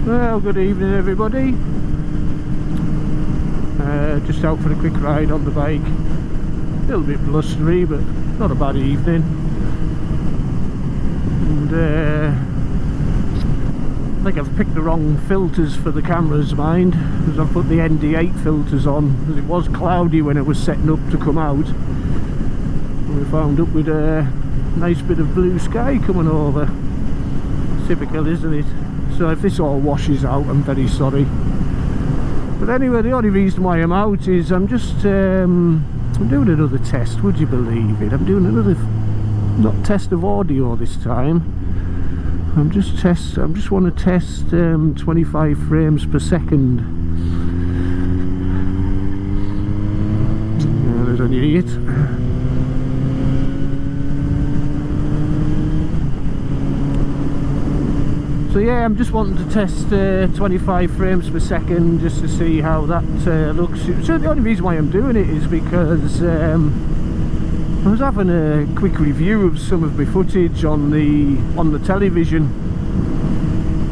Well, good evening everybody. Just out for a quick ride on the bike. A little bit blustery, but not a bad evening. And I think I've picked the wrong filters for the camera's mind, because I've put the ND8 filters on, because it was cloudy when it was setting up to come out. And we found up with a nice bit of blue sky coming over. Typical, isn't it? So if this all washes out, I'm very sorry. But anyway, the only reason why I'm out is I'm just I'm doing another test, would you believe it? I'm doing another, not test of audio this time. I just want to test 25 frames per second. There's an idiot. So yeah, I'm just wanting to test 25 frames per second just to see how that looks. So the only reason why I'm doing it is because I was having a quick review of some of my footage on the television,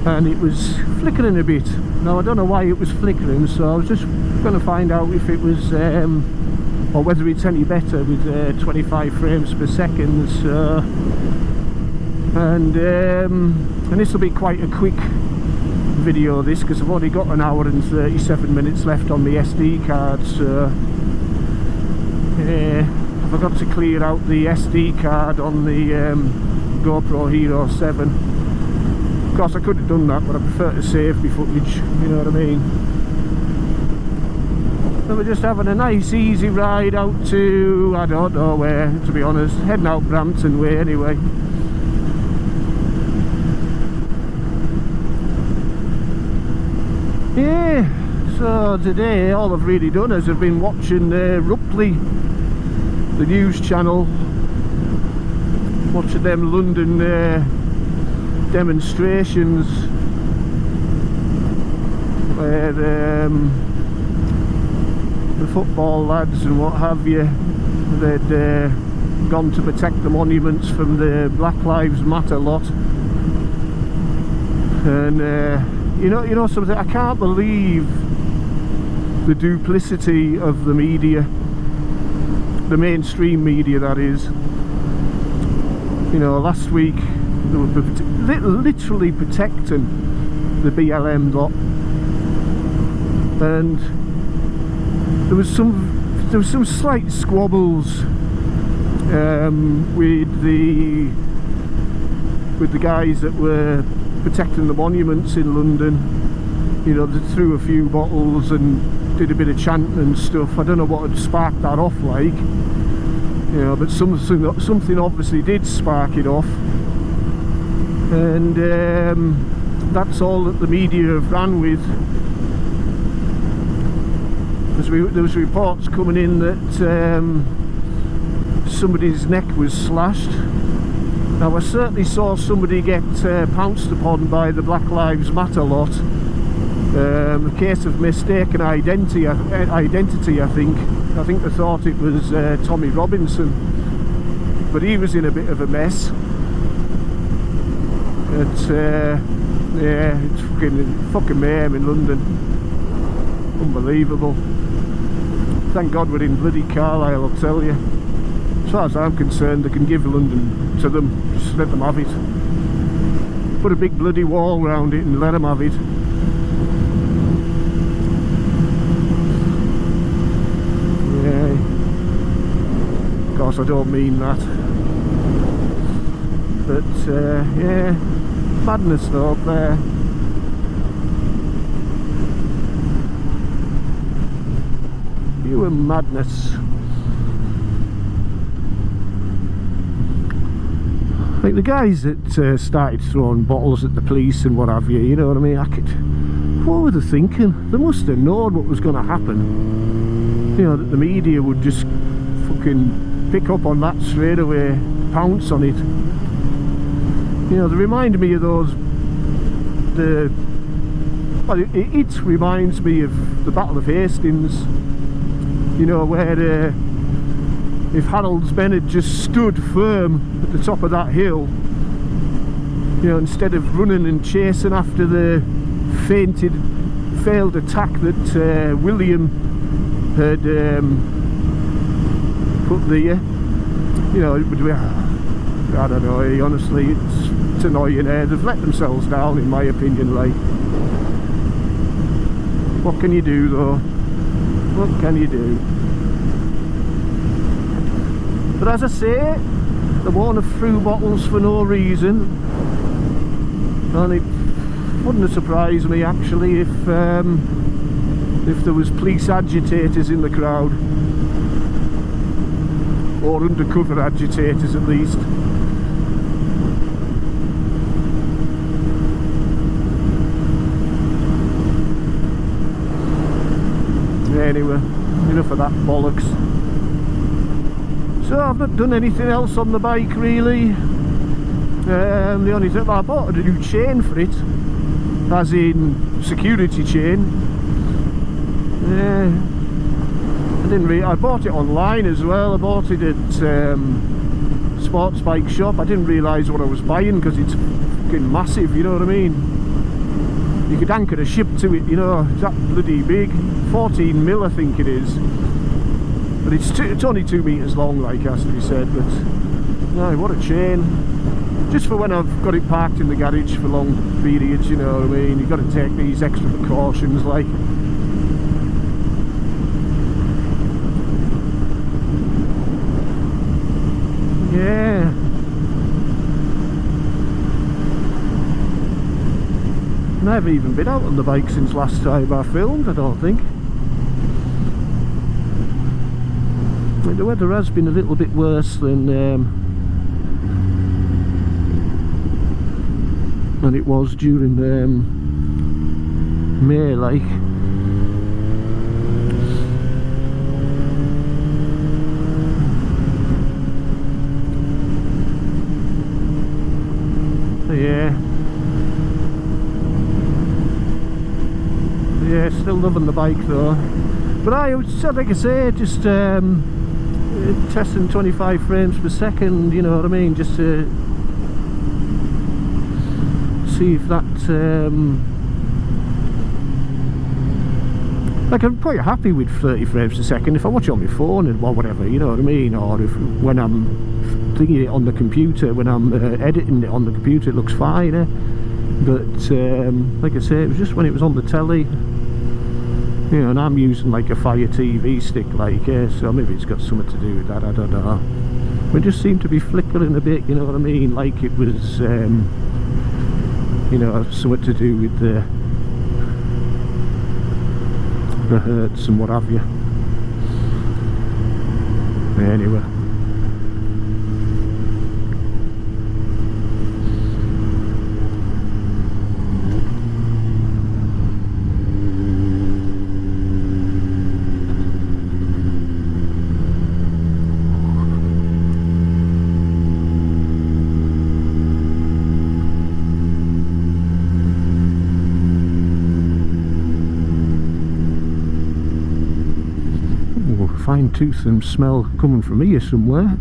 and it was flickering a bit. Now I don't know why it was flickering, so I was just going to find out if it was or whether it's any better with 25 frames per second. So and this will be quite a quick video, this, because I've only got an hour and 37 minutes left on the SD card. So I forgot to clear out the SD card on the GoPro Hero 7. Of course I could have done that, but I prefer to save my footage, you know what I mean. So we're just having a nice easy ride out to, I don't know where, to be honest, heading out Brampton way anyway. Yeah, so today all I've really done is I've been watching Rupley, the news channel, watching them London demonstrations where the football lads and what have you, they'd gone to protect the monuments from the Black Lives Matter lot. And you know something, I can't believe the duplicity of the media, the mainstream media that is. You know, last week they were literally protecting the BLM lot, and there was some slight squabbles with the guys that were protecting the monuments in London. You know, they threw a few bottles and did a bit of chanting and stuff. I don't know what had sparked that off like, you know, but something obviously did spark it off. And that's all that the media have ran with. There was reports coming in that somebody's neck was slashed. Now I certainly saw somebody get pounced upon by the Black Lives Matter lot. A case of mistaken identity, I think. I think they thought it was Tommy Robinson, but he was in a bit of a mess. Yeah, it's fucking mayhem in London. Unbelievable. Thank God we're in bloody Carlisle, I'll tell you. As far as I'm concerned, they can give London to them, just let them have it. Put a big bloody wall around it and let them have it. Yeah. Of course I don't mean that. But yeah, madness though up there. Pure madness. Like the guys that started throwing bottles at the police and what have you, you know what I mean? What were they thinking? They must have known what was going to happen. You know, that the media would just fucking pick up on that straight away, pounce on it. You know, they remind me of those, well, it reminds me of the Battle of Hastings, you know, where if Harold's men had just stood firm at the top of that hill, you know, instead of running and chasing after the failed attack that William had put there. You know, it would be, I don't know, honestly, it's annoying. They've let themselves down, in my opinion. Like, what can you do though? What can you do? But as I say, they won't have threw bottles for no reason, and it wouldn't surprise me actually if there was police agitators in the crowd, or undercover agitators at least. Anyway, enough of that bollocks. So I've not done anything else on the bike really. The only thing, I bought a new chain for it, as in security chain. I bought it online as well. I bought it at Sports Bike Shop. I didn't realise what I was buying because it's fucking massive, you know what I mean? You could anchor a ship to it, you know, it's that bloody big. 14 mil I think it is. But it's only 2 meters long, like has to be said. But no, what a chain. Just for when I've got it parked in the garage for long periods, you know what I mean? You've got to take these extra precautions, like. Yeah. I haven't even been out on the bike since last time I filmed, I don't think. The weather has been a little bit worse than it was during May, like. Yeah, still loving the bike though. But like I say, just testing 25 frames per second, you know what I mean, just to see if that like, I'm quite happy with 30 frames per second if I watch it on my phone or whatever, you know what I mean, or if when I'm thinking it on the computer, when I'm editing it on the computer, it looks fine, eh? But like I say, it was just when it was on the telly, you know, and I'm using like a Fire TV stick, like, so maybe it's got something to do with that, I don't know. It just seemed to be flickering a bit, you know what I mean, like it was, you know, something to do with the hertz and what have you. Anyway. Fine tooth and smell coming from here somewhere.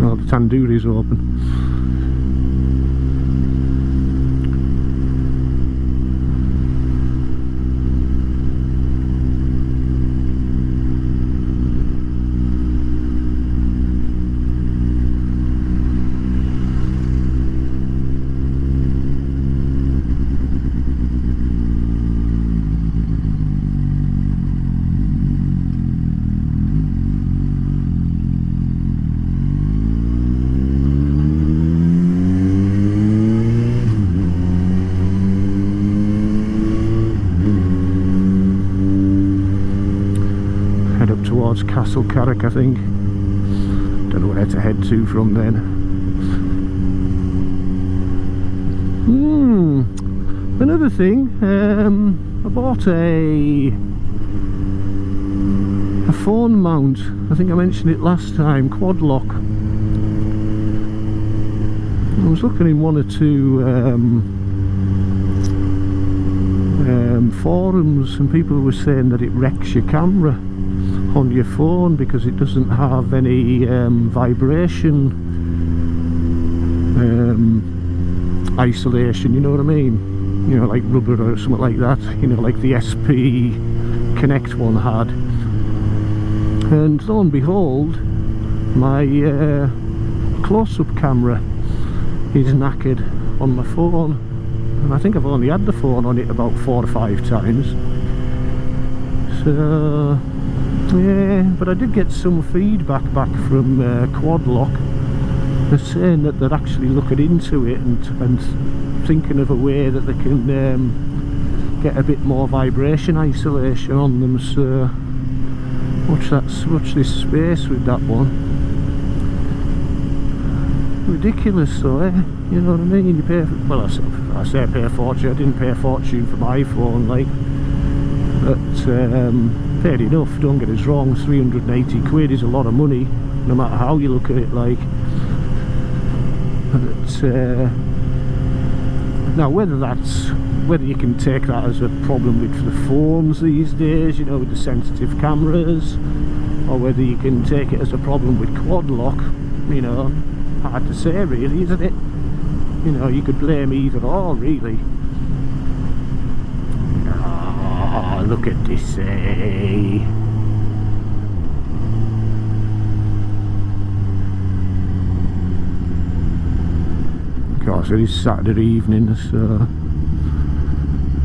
Oh, the tandoori's open. Towards Castle Carrick, I think. Don't know where to head to from then. Another thing, I bought a phone mount. I think I mentioned it last time, quad lock. I was looking in one or two forums, and people were saying that it wrecks your camera on your phone because it doesn't have any vibration isolation, you know what I mean? you know, like rubber or something like that, you know, like the SP Connect one had. And lo and behold, my close-up camera is knackered on my phone, and I think I've only had the phone on it about 4 or 5 times. So yeah, but I did get some feedback back from Quad Lock. They're saying that they're actually looking into it and thinking of a way that they can get a bit more vibration isolation on them. So watch this space with that one. Ridiculous though, eh? You know what I mean? You pay, well, I say pay a fortune. I didn't pay a fortune for my phone, like, but paid enough, don't get us wrong. 380 quid is a lot of money, no matter how you look at it, like. But now whether you can take that as a problem with the phones these days, you know, with the sensitive cameras, or whether you can take it as a problem with Quad Lock, you know, hard to say really, isn't it? You know, you could blame either or really. Oh, look at this, eh? Of course, it is Saturday evening, so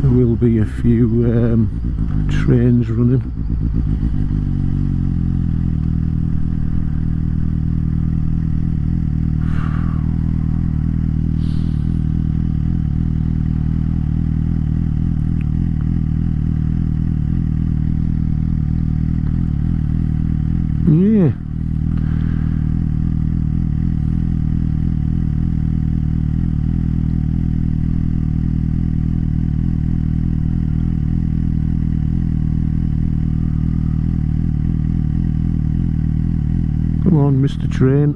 there will be a few trains running. Yeah. Come on, Mr. Train.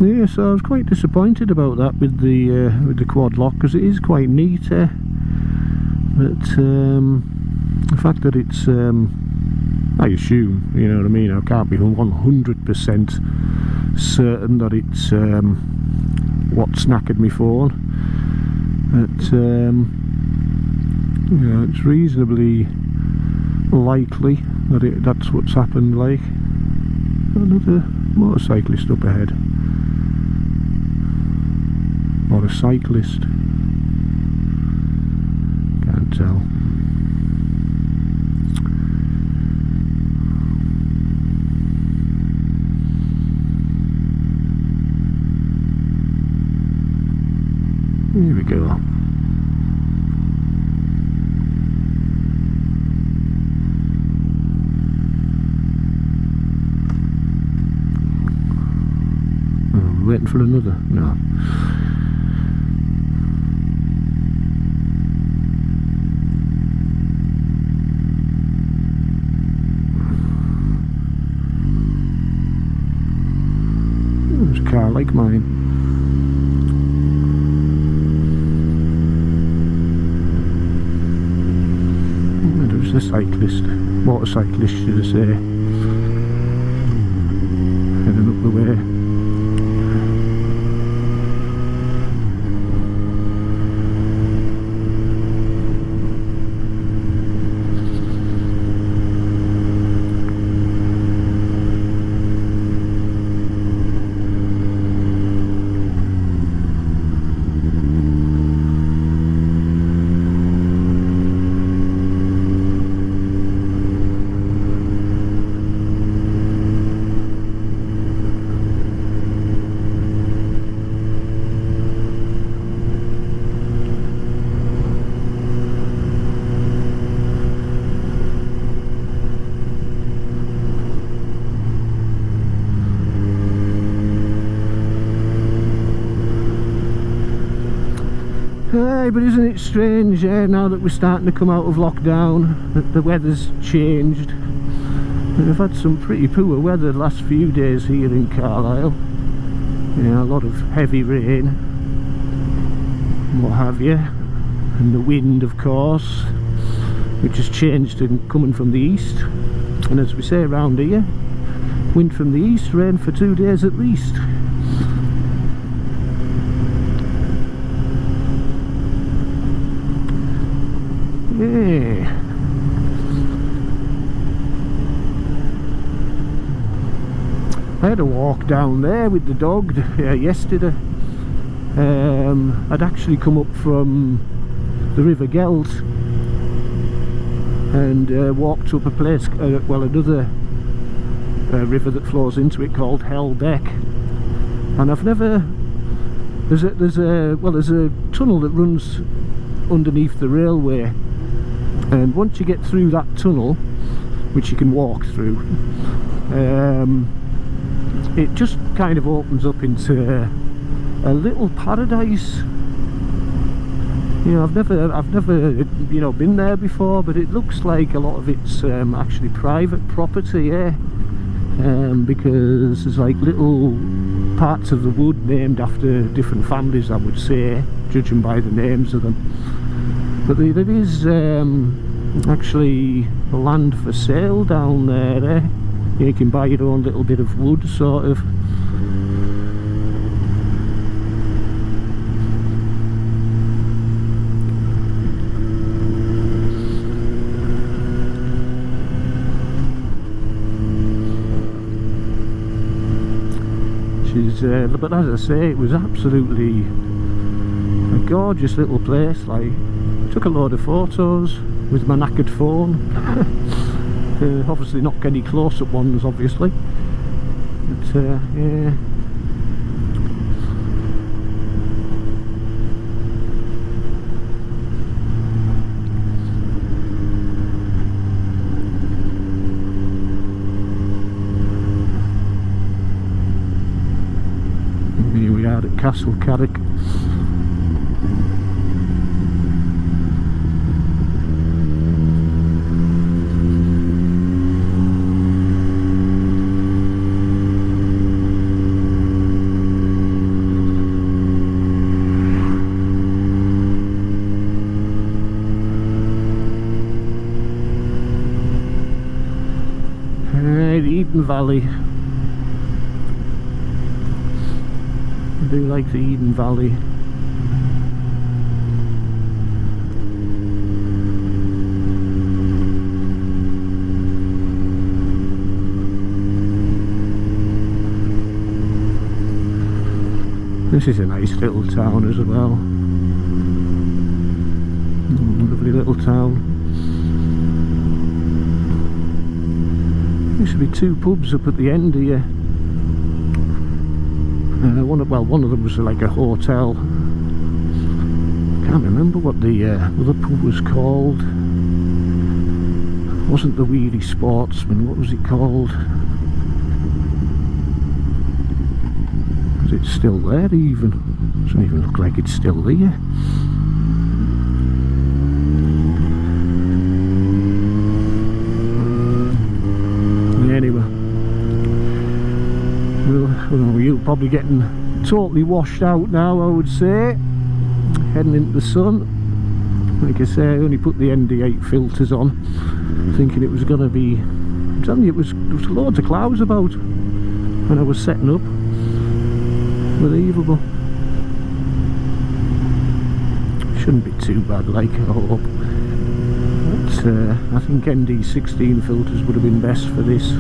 Yeah, so I was quite disappointed about that with the Quad Lock, because it is quite neat, but the fact that it's I assume, you know what I mean, I can't be 100% certain that it's what's knackered my phone, but you know, it's reasonably likely that that's what's happened. Like, another motorcyclist up ahead, or a cyclist, can't tell. Here we go. Oh, waiting for another? No. There's a car like mine. A cyclist, motorcyclist should I say, heading up the way. Hey, but isn't it strange, now that we're starting to come out of lockdown, that the weather's changed. And we've had some pretty poor weather the last few days here in Carlisle. You know, a lot of heavy rain, and what have you, and the wind, of course, which has changed and coming from the east. And as we say around here, wind from the east, rain for 2 days at least. Yeah. I had a walk down there with the dog yesterday. I'd actually come up from the River Gelt and walked up a place, well, another river that flows into it called Hell Deck. And I've never, there's a tunnel that runs underneath the railway, and once you get through that tunnel, which you can walk through, it just kind of opens up into a little paradise. You know, I've never you know, been there before, but it looks like a lot of it's actually private property, yeah. Because there's like little parts of the wood named after different families, I would say, judging by the names of them. But there is actually land for sale down there, eh? You can buy your own little bit of wood, sort of. But as I say, it was absolutely a gorgeous little place. Like, took a load of photos with my knackered phone. Obviously not any close-up ones, obviously, but yeah. Here we are at Castle Carrick. Eden Valley. I do like the Eden Valley. This is a nice little town as well. Lovely little town. Used to be 2 pubs up at the end here. One of them was like a hotel. Can't remember what the other pub was called. It wasn't the Weedy Sportsman. What was it called? Is it still there even? Doesn't even look like it's still there. Anyway, you're probably getting totally washed out now, I would say, heading into the sun. Like I say, I only put the ND8 filters on, thinking it was going to be, I'm telling you, there was loads of clouds about when I was setting up. Unbelievable. Shouldn't be too bad, like, I hope. But I think ND16 filters would have been best for this.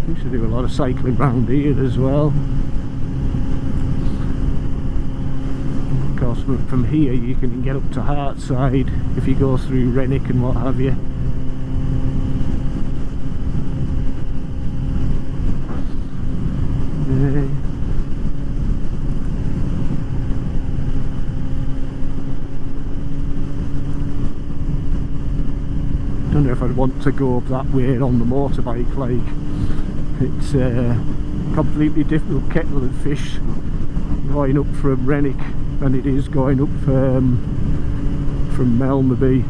Used to do a lot of cycling round here as well. Of course, from here you can get up to Hartside if you go through Renwick and what have you. Don't know if I'd want to go up that way on the motorbike. Like, it's a completely different kettle of fish going up from Renwick. than it is going up from Melmaby.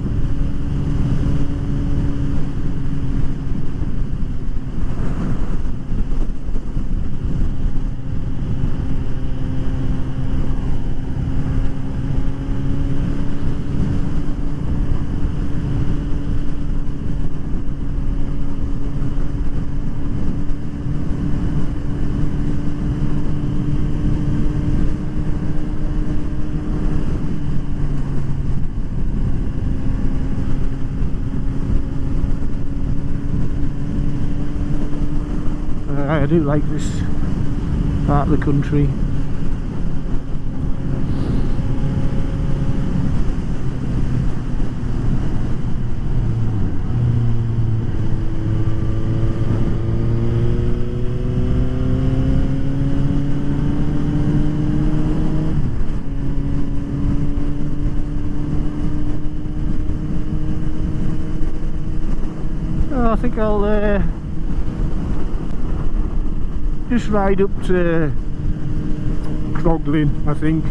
I do like this part of the country. Oh, I think I'll just ride up to Croglin, I think,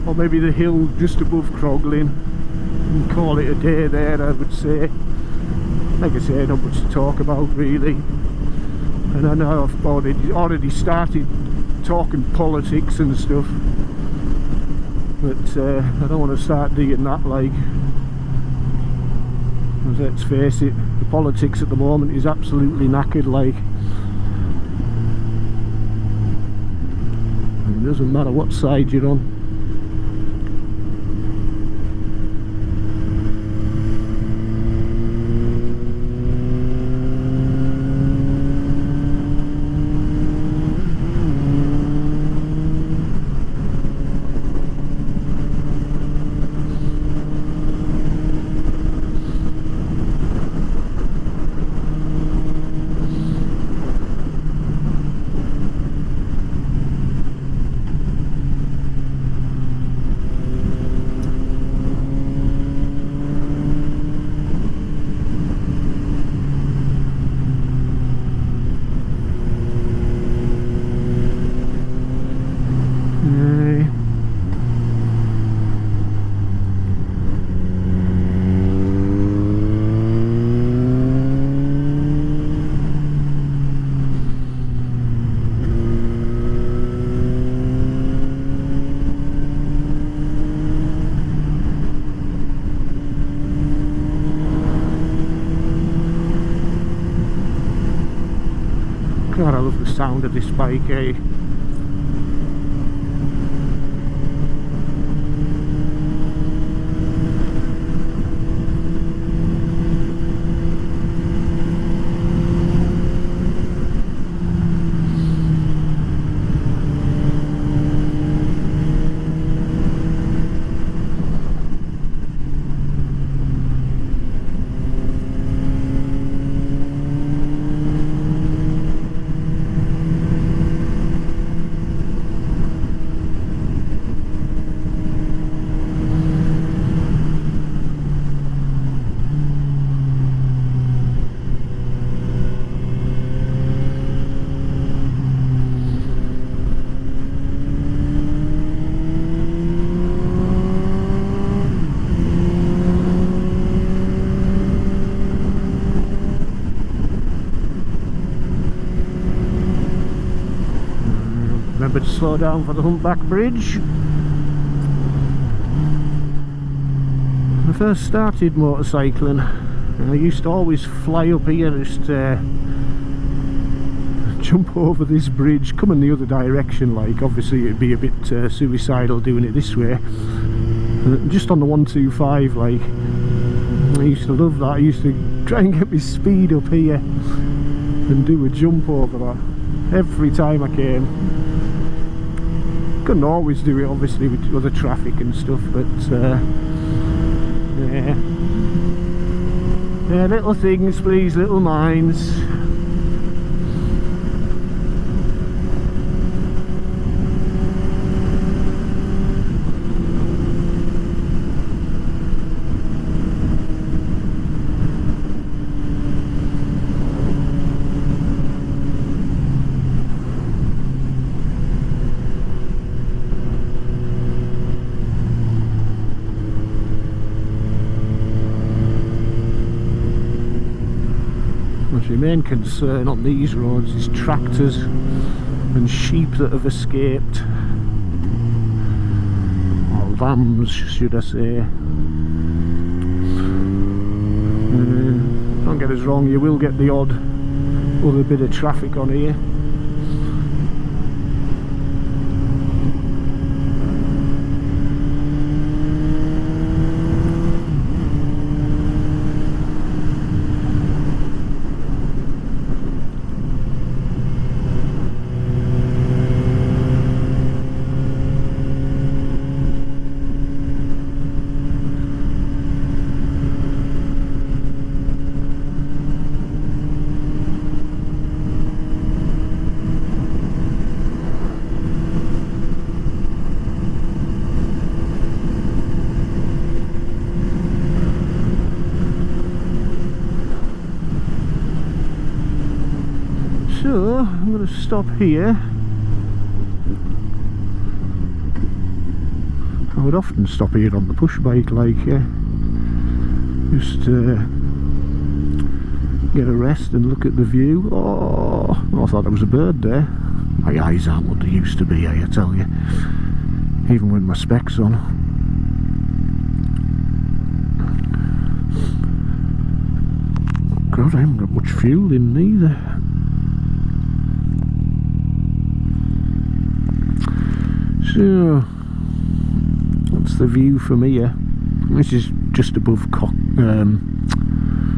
or maybe the hill just above Croglin, and call it a day there, I would say. Like I say, not much to talk about really, and I know I've already started talking politics and stuff, but I don't want to start doing that, like, because let's face it, the politics at the moment is absolutely knackered, like. It doesn't matter what side you're on. God, I love the sound of this bike, eh? Remember to slow down for the Humpback Bridge. When I first started motorcycling, I used to always fly up here, just jump over this bridge, coming the other direction, like obviously it'd be a bit suicidal doing it this way, just on the 125, like. I used to love that. I used to try and get my speed up here and do a jump over that every time I came. Couldn't always do it obviously with other traffic and stuff, but yeah, little things please, little minds. The main concern on these roads is tractors and sheep that have escaped, or lambs should I say. Don't get us wrong, you will get the odd other bit of traffic on here. So I'm going to stop here. I would often stop here on the push bike, like just get a rest and look at the view. Oh, I thought there was a bird there. My eyes aren't what they used to be, I tell you, even with my specs on. God, I haven't got much fuel in neither. So that's the view from here. This is just above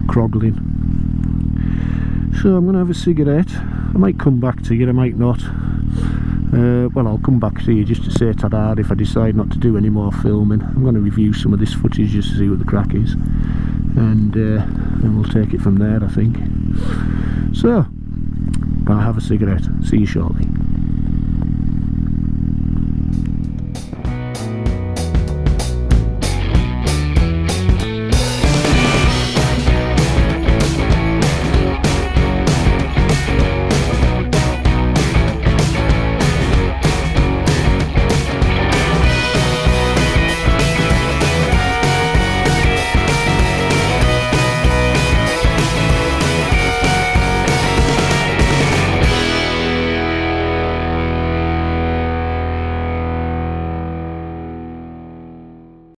Croglin. So I'm going to have a cigarette. I might come back to you, I might not. Well, I'll come back to you just to say ta-da if I decide not to do any more filming. I'm going to review some of this footage just to see what the crack is, and we'll take it from there, I think. So I'll have a cigarette. See you shortly.